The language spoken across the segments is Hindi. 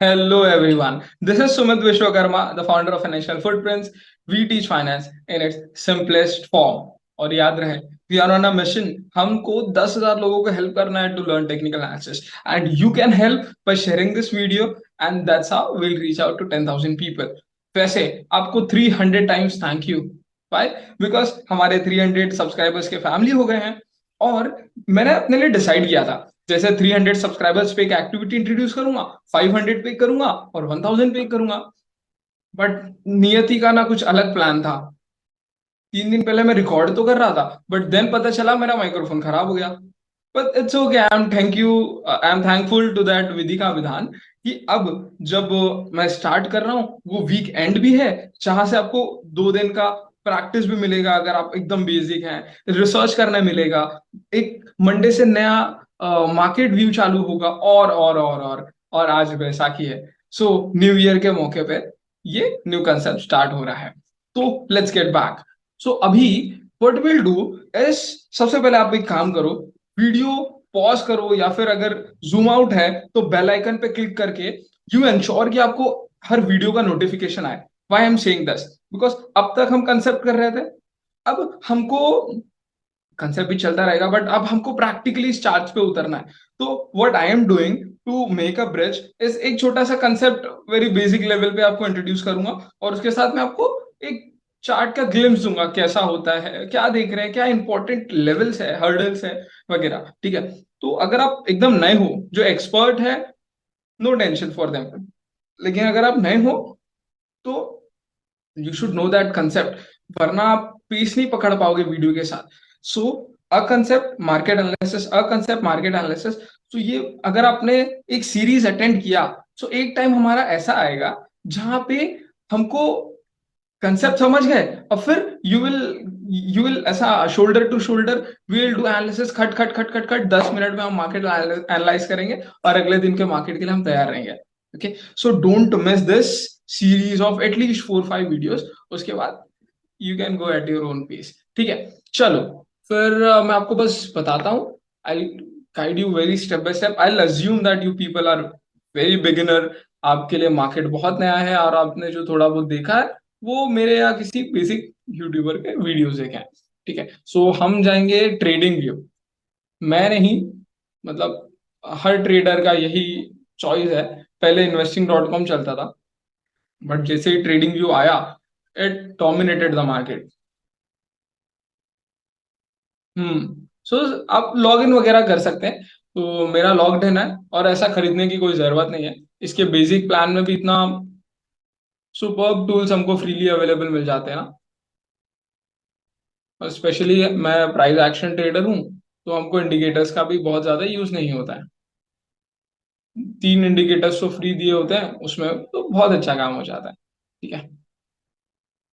Hello everyone. This is Sumit Vishwakarma, the founder of Financial Footprints. We teach finance in its simplest form. और याद रहे, we are on a mission. हमको 10,000 लोगों को हेल्प करना है to learn technical analysis. And you can help by sharing this video, and that's how we'll reach out to 10,000 people. वैसे आपको 300 times thank you. Why? Because हमारे 300 सब्सक्राइबर्स के फैमिली हो गए हैं और मैंने अपने लिए डिसाइड किया था, जैसे 300 सब्सक्राइबर्स पे एक एक्टिविटी इंट्रोड्यूस करूंगा, 500 पे करूंगा और 1000 पे करूंगा। बट नियति का ना कुछ अलग प्लान था। 3 दिन पहले मैं रिकॉर्ड तो कर रहा था, बट देन पता चला मेरा माइक्रोफोन खराब हो गया। But it's okay, I am thankful to that विधि का विधान कि अब जब मैं स्टार्ट कर रहा हूँ, वो वीक एंड भी है जहां से आपको 2 दिन का प्रैक्टिस भी मिलेगा। अगर आप एकदम बेसिक हैं, रिसर्च करने मिलेगा। एक मंडे से नया मार्केट व्यू चालू होगा और आज बैसाखी है। सो न्यू ईयर के मौके पे ये न्यू कंसेप्ट स्टार्ट हो रहा है। तो लेट्स गेट बैक। सो अभी व्हाट विल डू इज, सबसे पहले आप एक काम करो, वीडियो पॉज करो या फिर अगर जूम आउट है तो बेल आइकन पे क्लिक करके यू एंश्योर कि आपको हर वीडियो का नोटिफिकेशन आए। Why I am saying this? Because अब तक हम कंसेप्ट कर रहे थे, अब हमको कंसेप्ट भी चलता रहेगा, बट अब हमको प्रैक्टिकली इस चार्ज पे उतरना है। तो what I am doing to make a bridge is एक छोटा सा कंसेप्ट वेरी बेसिक लेवल पे आपको इंट्रोड्यूस करूंगा, और उसके साथ मैं आपको एक चार्ट का ग्लिम्स दूंगा, कैसा होता है, क्या देख रहे हैं, क्या इंपॉर्टेंट लेवल्स है, हर्डल्स है वगैरह। ठीक है? तो अगर आप एकदम नए हो, जो एक्सपर्ट है, नो टेंशन फॉर देम। लेकिन अगर आप नए हो तो you should know that concept, वरना आप पीस नहीं पकड़ पाओगे वीडियो के साथ। So a concept market analysis, a concept market analysis. तो ये अगर आपने एक सीरीज अटेंड किया, तो एक टाइम हमारा ऐसा आएगा जहां पे हमको कंसेप्ट समझ गए, और फिर यू विल ऐसा shoulder to shoulder we will do analysis, खट खट खट खट खट 10 मिनट में हम मार्केट एनालाइज करेंगे और अगले दिन के मार्केट के लिए हम तैयार रहेंगे। Okay? So don't miss this series of at least 4-5 videos. उसके बाद you can go at your own pace. ठीक है? चलो, फिर मैं आपको बस बताता हूँ। I guide you very step by step. I assume that you people are very beginner. आपके लिए मार्केट बहुत नया है और आपने जो थोड़ा बहुत देखा है वो मेरे या किसी बेसिक यूट्यूबर के वीडियोस देखे हैं। ठीक है? सो हम जाएंगे ट्रेडिंग व्यू। मैं नहीं, मतलब हर ट्रेडर का यही चॉइस है। पहले investing.com चलता था, बट जैसे ही ट्रेडिंग व्यू आया, इट डोमिनेटेड द मार्केट। सो आप लॉग इन वगैरह कर सकते हैं। तो मेरा लॉग्ड इन है और ऐसा खरीदने की कोई जरूरत नहीं है। इसके बेसिक प्लान में भी इतना सुपर्ब टूल्स हमको फ्रीली अवेलेबल मिल जाते हैं ना। और स्पेशली मैं प्राइस एक्शन ट्रेडर हूँ, तो हमको इंडिकेटर्स का भी बहुत ज्यादा यूज नहीं होता है। 3 इंडिकेटर्स तो फ्री दिए होते हैं उसमें, तो बहुत अच्छा काम हो जाता है। ठीक है?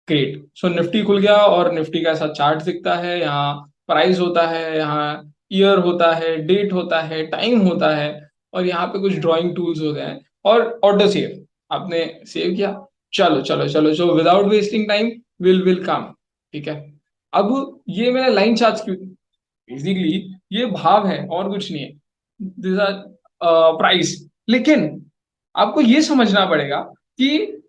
ग्रेट। सो निफ्टी खुल गया और निफ्टी का ऐसा चार्ट दिखता है। यहाँ प्राइस होता है, यहाँ ईयर होता है, डेट होता है, टाइम होता है, और यहाँ पे कुछ ड्राइंग टूल्स होते हैं और ऑटो सेव। आपने सेव किया, चलो चलो चलो, जो without wasting time will come. ठीक है? अब ये मैंने लाइन चार्ज क्यों, बेसिकली ये भाव है और कुछ नहीं है। This are price. लेकिन आपको ये समझना पड़ेगा कि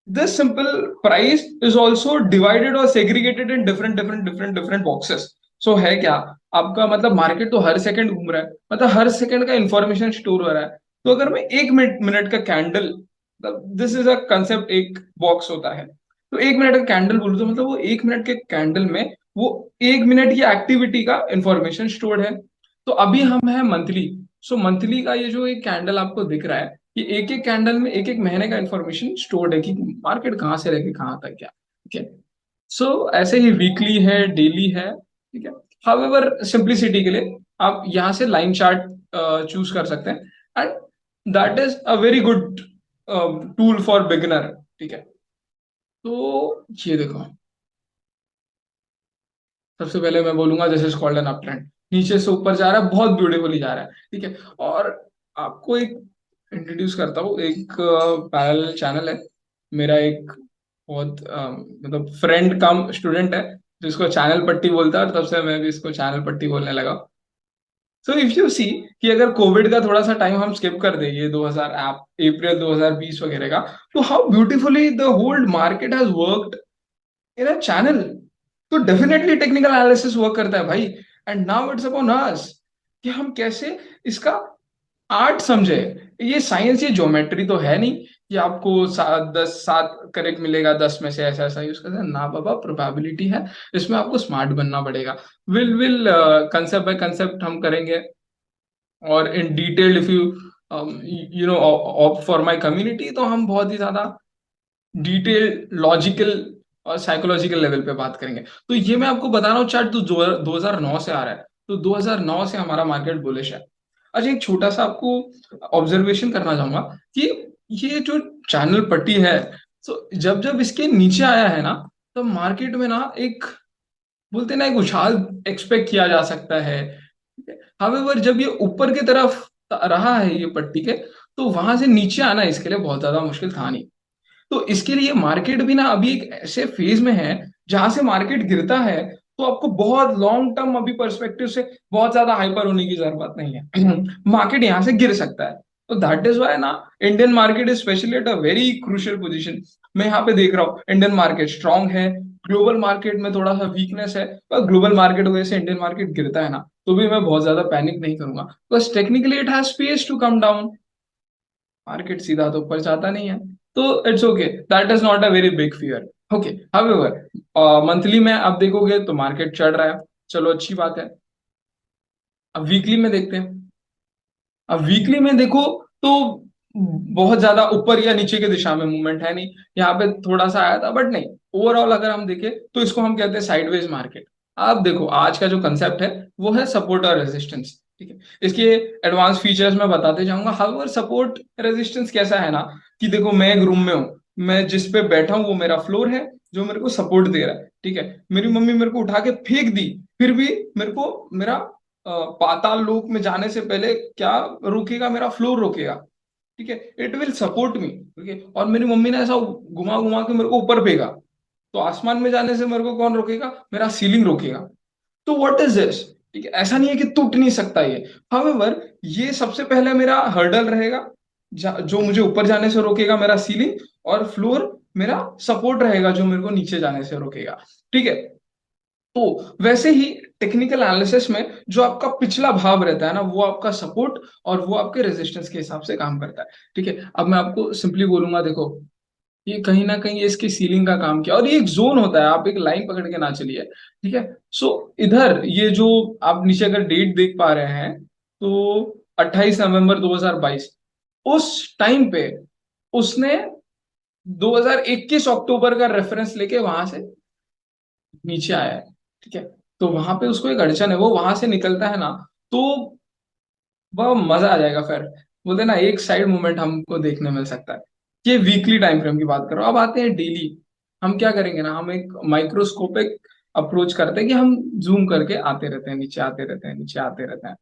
this simple price is also divided or segregated in different boxes. So है क्या, आपका मतलब मार्केट तो हर सेकंड घूम रहा है, मतलब हर सेकंड का इंफॉर्मेशन स्टोर हो रहा है। तो अगर मैं 1 मिनट का candle, this is a concept, एक बॉक्स होता है, तो 1 मिनट का कैंडल बोलूँ तो मतलब वो 1 मिनट के कैंडल में वो 1 मिनट की एक्टिविटी का इंफॉर्मेशन स्टोर्ड है। तो अभी हम है मंथली। सो मंथली का ये जो एक कैंडल आपको दिख रहा है, ये एक एक कैंडल में एक एक महीने का इंफॉर्मेशन स्टोर्ड है कि मार्केट कहाँ से लेके कहाँ तक गया। ठीक है? सो ऐसे ही वीकली है, डेली है। ठीक है? हाउएवर सिंप्लिसिटी के लिए आप यहाँ से लाइन चार्ट चूज कर सकते हैं, and that is a very good tool for beginner. ठीक है? तो ये देखो, सबसे पहले मैं बोलूंगा this is called an up trend. नीचे से ऊपर जा रहा है, बहुत ब्यूटीफुली जा रहा है। ठीक है? और आपको एक इंट्रोड्यूस करता हूँ, एक पैरेलल चैनल है मेरा, एक बहुत मतलब फ्रेंड कम स्टूडेंट है, जिसको चैनल पट्टी बोलता है, और तब से मैं भी इसको चैनल पट्टी बोलने लगा। सो इफ यू सी कि अगर कोविड का थोड़ा सा टाइम हम स्किप कर दें, ये 2000 आप अप्रैल 2020 वगैरह का, तो how beautifully the whole market has worked in a channel. तो डेफिनेटली टेक्निकल एनालिसिस वर्क करता है भाई। And now it's upon us कि हम कैसे इसका आर्ट समझे। ये साइंस, ये ज्योमेट्री तो है नहीं कि आपको 7 करेक्ट मिलेगा 10 में से, ऐसा ऐसा यूज करते हैं ना बाबा, प्रोबेबिलिटी है। इसमें आपको स्मार्ट बनना पड़ेगा। विल कंसेप्ट बाय कंसेप्ट हम करेंगे। और in detail if you you know opt for my community, तो हम बहुत ही ज्यादा डिटेल, लॉजिकल और साइकोलॉजिकल लेवल पे बात करेंगे। तो ये मैं आपको बता रहा हूँ, चार्ट तो 2009 से आ रहा है, तो 2009 से हमारा मार्केट बुलिश है। अच्छा, एक छोटा सा आपको ऑब्जर्वेशन करना चाहूंगा कि ये जो चैनल पट्टी है, तो जब जब इसके नीचे आया है ना, तो मार्केट में ना एक, बोलते हैं ना, एक उछाल एक्सपेक्ट किया जा सकता है। हावेवर जब ये ऊपर की तरफ रहा है ये पट्टी के, तो वहां से नीचे आना इसके लिए बहुत ज्यादा मुश्किल था नहीं। तो इसके लिए मार्केट भी ना अभी एक ऐसे फेज में है जहां से मार्केट गिरता है, तो आपको बहुत लॉन्ग टर्म अभी पर्सपेक्टिव से बहुत ज्यादा हाइपर होने की जरूरत नहीं है। मार्केट यहाँ से गिर सकता है। तो दैट इज वाई ना, Indian market is specially at a very crucial position. मैं यहाँ पे देख रहा हूँ इंडियन मार्केट स्ट्रांग है, ग्लोबल मार्केट में थोड़ा सा वीकनेस है, पर ग्लोबल मार्केट वजह से इंडियन मार्केट गिरता है ना, तो भी मैं बहुत ज्यादा पैनिक नहीं करूंगा, बस technically it has space to come down. Market सीधा तो ऊपर जाता नहीं है, तो it's okay, that is not a very big fear. Okay, however monthly में आप देखोगे तो मार्केट चढ़ रहा है, चलो अच्छी बात है। अब वीकली में देखते हैं। अब वीकली में देखो तो बहुत ज्यादा ऊपर या नीचे की दिशा में मूवमेंट है नहीं, यहाँ पे थोड़ा सा आया था बट नहीं। ओवरऑल अगर हम देखें तो इसको हम कहते हैं साइडवेज मार्केट। आप देखो आज का जो कंसेप्ट है वो है सपोर्ट और रेजिस्टेंस, ठीक है। इसके एडवांस फीचर्स मैं बताते जाऊंगा। हाउएवर सपोर्ट रेजिस्टेंस कैसा है ना, कि देखो मैं एक रूम में हूँ, मैं जिस पे बैठा हूँ वो मेरा फ्लोर है जो मेरे को सपोर्ट दे रहा है, ठीक है। मेरी मम्मी मेरे को उठा के फेंक दी, फिर भी मेरे को मेरा पाताल लोक में जाने से पहले क्या रोकेगा, मेरा फ्लोर रोकेगा, ठीक है। इट विल सपोर्ट मी, ठीक है। और मेरी मम्मी ने ऐसा घुमा घुमा के मेरे को ऊपर फेंका, तो आसमान में जाने से मेरे को कौन रोकेगा, मेरा सीलिंग रोकेगा। तो व्हाट इज दिस, ठीक है। ऐसा नहीं है कि टूट नहीं सकता ये। हाउएवर ये सबसे पहले मेरा हर्डल रहेगा, जो मुझे ऊपर जाने से रोकेगा, मेरा सीलिंग। और फ्लोर मेरा सपोर्ट रहेगा जो मेरे को नीचे जाने से रोकेगा, ठीक है। तो वैसे ही टेक्निकल एनालिसिस में जो आपका पिछला भाव रहता है ना, वो आपका सपोर्ट और वो आपके रेजिस्टेंस के हिसाब से काम करता है, ठीक है। अब मैं आपको सिंपली बोलूंगा, देखो ये कहीं ना कहीं ये इसकी सीलिंग का काम किया, और ये एक जोन होता है, आप एक लाइन पकड़ के ना चलिए, ठीक है। सो इधर ये जो आप नीचे अगर डेट देख पा रहे हैं, तो 28 नवंबर 2022, उस टाइम पे उसने 2021 अक्टूबर का रेफरेंस लेके वहां से नीचे आया है, ठीक है। तो वहां पे उसको एक अड़चन है, वो वहां से निकलता है ना, तो वह मजा आ जाएगा फिर। बोलते हैं ना, एक साइड मूवमेंट हमको देखने मिल सकता है। ये वीकली टाइम फ्रेम की बात करो। अब आते हैं डेली। हम क्या करेंगे ना, हम एक माइक्रोस्कोपिक अप्रोच करते हैं कि हम जूम करके आते रहते हैं, नीचे आते रहते हैं, नीचे आते रहते हैं,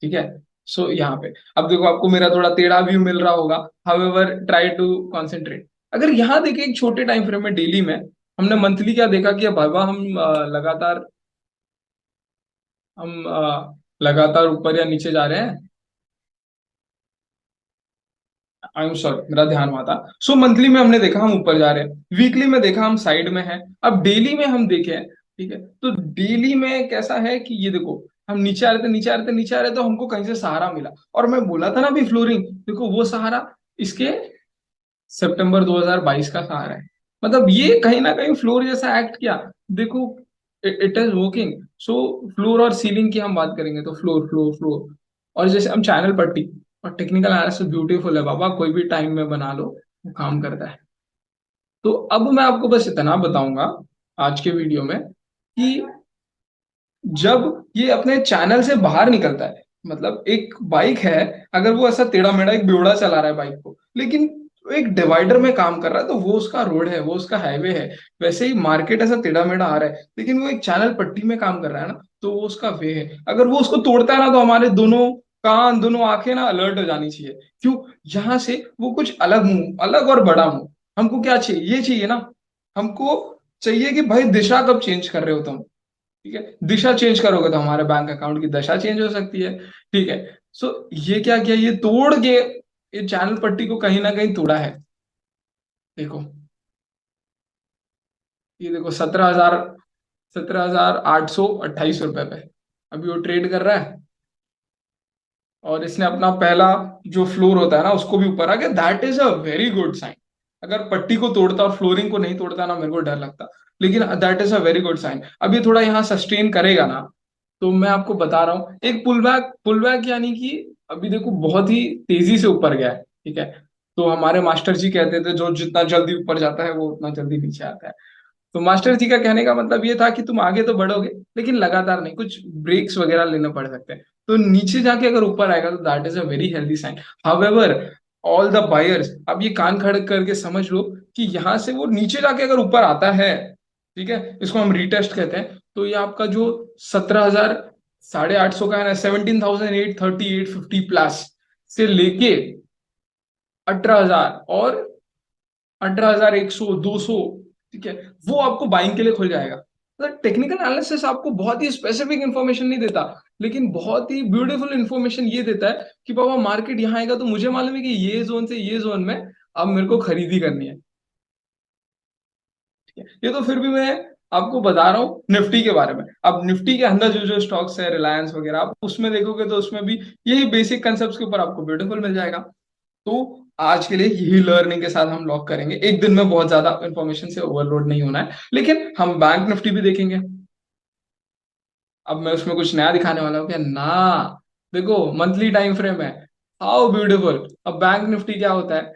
ठीक है। सो यहाँ पे अब देखो, आपको मेरा थोड़ा टेढ़ा व्यू मिल रहा होगा। However try to concentrate. अगर यहाँ देखें एक छोटे टाइम फ्रेम में, डेली में, हमने मंथली क्या देखा कि बाबा हम लगातार ऊपर या नीचे जा रहे हैं। आई एम सॉरी, मेरा ध्यान हुआ था। सो मंथली में हमने देखा हम ऊपर जा रहे हैं, वीकली में देखा हम साइड में हैं, अब डेली में हम देखें, ठीक है। तो डेली में कैसा है कि ये देखो, हम नीचे आ रहे थे, नीचे आ रहे थे, नीचे आ रहे थे, तो हमको कहीं से सहारा मिला। और मैं बोला था ना अभी, फ्लोरिंग, देखो वो सहारा इसके सितंबर 2022 का सहारा है। मतलब ये कहीं ना कहीं फ्लोर जैसा एक्ट किया। देखो it is working. So floor और सीलिंग की हम बात करेंगे तो फ्लोर फ्लोर फ्लोर, और जैसे हम चैनल पट्टी और टेक्निकल एनालिसिस ब्यूटीफुल है बाबा, कोई भी टाइम में बना लो, वो काम करता है। तो अब मैं आपको बस इतना बताऊंगा आज के वीडियो में कि जब ये अपने चैनल से बाहर निकलता है, मतलब एक बाइक है, अगर वो ऐसा टेढ़ा मेढ़ा एक बेवड़ा चला रहा है बाइक को, लेकिन वो एक डिवाइडर में काम कर रहा है, तो वो उसका रोड है, वो उसका हाईवे है। वैसे ही मार्केट ऐसा टेढ़ा मेढ़ा आ रहा है, लेकिन वो एक चैनल पट्टी में काम कर रहा है ना, तो वो उसका वे है। अगर वो उसको तोड़ता है ना, तो हमारे दोनों कान, दोनों आंखें ना अलर्ट हो जानी चाहिए। क्यों? यहाँ से वो कुछ अलग मुंह, अलग और बड़ा मुंह। हमको क्या चाहिए? ये चाहिए ना, हमको चाहिए कि भाई दिशा कब चेंज कर रहे हो तुम, ठीक है, दिशा चेंज करोगे तो हमारे बैंक अकाउंट की दशा चेंज हो सकती है। ठीक है, सो ये क्या किया, ये तोड़ के ये चैनल पट्टी को कहीं ना कहीं तोड़ा है। देखो, ये देखो 17,828 रुपए पे अभी वो ट्रेड कर रहा है। और इसने अपना पहला जो फ्लोर होता है ना उसको भी ऊपर आ गया, that is a very good sign. अगर पट्टी को तोड़ता और फ्लोरिंग को नहीं तोड़ता ना, मेरे को डर लगता। लेकिन that is a very good sign. अब ये थोड़ा यहाँ सस्टेन करेगा ना, तो मैं आपको बता रहा हूँ एक पुल बैक यानी कि अभी देखो बहुत ही तेजी से ऊपर गया है। ठीक है, तो हमारे मास्टर जी कहते थे जो जितना जल्दी ऊपर जाता है वो उतना जल्दी नीचे आता है। तो मास्टर जी का कहने का मतलब ये था कि तुम आगे तो बढ़ोगे लेकिन लगातार नहीं, कुछ ब्रेक्स वगैरह लेने पड़ सकते हैं। तो नीचे जाके अगर ऊपर आएगा तो that is a very healthy sign. However, all the buyers, अब ये कान खड़े करके समझ लो कि यहां से वो नीचे जाके अगर ऊपर आता है, ठीक है, इसको हम रीटेस्ट कहते हैं, तो ये आपका जो 17,850 का है ना, 17,830 850 प्लस से लेके 18,000 और 18,100 200, ठीक है, वो आपको बाइंग के लिए खुल जाएगा। मतलब टेक्निकल एनालिसिस आपको बहुत ही स्पेसिफिक इंफॉर्मेशन नहीं देता, लेकिन बहुत ही ब्यूटीफुल इंफॉर्मेशन ये देता है कि बाबा मार्केट यहाँ आएगा तो मुझे मालूम है कि ये जोन से ये जोन में अब मेरे को खरीदी करनी है। ठीक है, ये तो फिर भी मैं आपको बता रहा हूँ निफ्टी के बारे में। अब निफ्टी के अंदर जो जो स्टॉक्स है, रिलायंस वगैरह, आप उसमें देखोगे तो उसमें भी यही बेसिक कंसेप्ट के ऊपर आपको ब्यूटीफुल मिल जाएगा। तो आज के लिए यही लर्निंग के साथ हम लॉक करेंगे। एक दिन में बहुत ज्यादा इंफॉर्मेशन से ओवरलोड नहीं होना है, लेकिन हम बैंक निफ्टी भी देखेंगे। अब मैं उसमें कुछ नया दिखाने वाला हूँ क्या ना? देखो, मंथली टाइम फ्रेम है, हाउ ब्यूटीफुल। अब बैंक निफ्टी क्या होता है,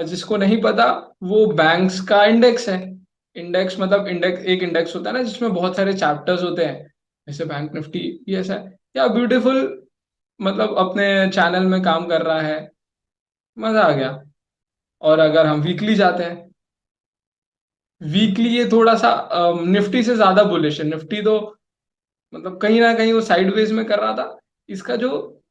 जिसको नहीं पता, वो बैंक्स का इंडेक्स है। इंडेक्स मतलब इंडेक्स, एक इंडेक्स होता है ना जिसमें बहुत सारे चैप्टर्स होते हैं, जैसे बैंक निफ्टी भी ऐसा है। क्या ब्यूटीफुल, मतलब अपने चैनल में काम कर रहा है, मजा आ गया। और अगर हम वीकली जाते हैं, वीकली ये थोड़ा सा निफ्टी से ज्यादा बुलिश है। निफ्टी तो मतलब कहीं ना कहीं वो साइडवेज में कर रहा था, इसका जो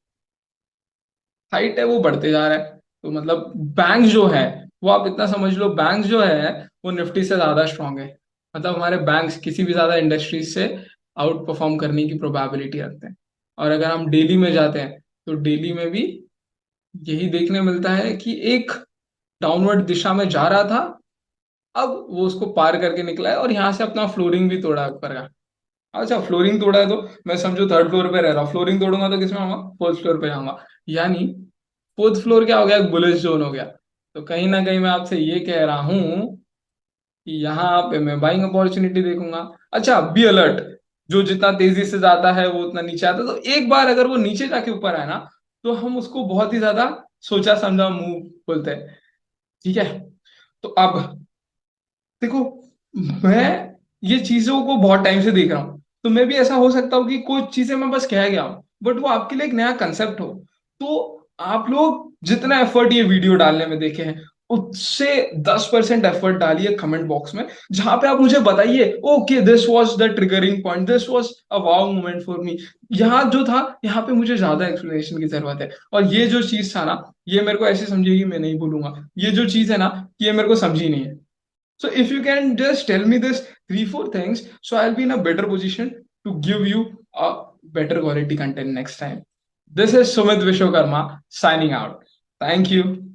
हाइट है वो बढ़ते जा रहा है। तो मतलब बैंक जो है, वो आप इतना समझ लो, बैंक जो है वो निफ्टी से ज्यादा स्ट्रांग है। मतलब हमारे बैंक्स किसी भी ज्यादा इंडस्ट्रीज से आउट परफॉर्म करने की प्रोबेबिलिटी रखते हैं। और अगर हम डेली में जाते हैं तो डेली में भी यही देखने मिलता है कि एक डाउनवर्ड दिशा में जा रहा था, अब वो उसको पार करके निकला है और यहाँ से अपना फ्लोरिंग भी तोड़ा ऊपर का। अच्छा, फ्लोरिंग तोड़ा है तो मैं समझो थर्ड फ्लोर पे रह रहा हूँ, फ्लोरिंग तोड़ूंगा तो किसमें आऊंगा, फोर्थ फ्लोर पे जाऊंगा। यानी फोर्थ फ्लोर क्या हो गया, बुलिश जोन हो गया। तो कहीं ना कहीं मैं आपसे ये कह रहा हूँ कि यहाँ पे मैं बाइंग अपॉर्चुनिटी देखूंगा। अच्छा, बी अलर्ट, जो जितना तेजी से जाता है वो उतना नीचे आता है। तो एक बार अगर वो नीचे जाके ऊपर आए ना, तो हम उसको बहुत ही ज्यादा सोचा समझा मूव बोलते हैं। ठीक है, तो अब देखो, मैं ये चीजों को बहुत टाइम से देख रहा हूँ, तो मैं भी ऐसा हो सकता हूँ कि कुछ चीजें मैं बस कह गया हूँ बट वो आपके लिए एक नया कंसेप्ट हो। तो आप लोग जितना एफर्ट ये वीडियो डालने में देखे हैं, उससे 10% एफर्ट डालिए कमेंट बॉक्स में, जहां पे आप मुझे बताइए okay this was the triggering point, this was a wow moment for me. यहाँ जो था, यहाँ पे मुझे ज्यादा एक्सप्लेनेशन की जरूरत है। और ये जो चीज था ना, ये मेरे को ऐसे समझिए, मैं नहीं बोलूंगा, ये जो चीज है ना, ये मेरे को समझी नहीं है। So if you can just tell me this three, four things, so I'll be in a better position to give you a better quality content next time. This is Sumit Vishwakarma signing out. Thank you.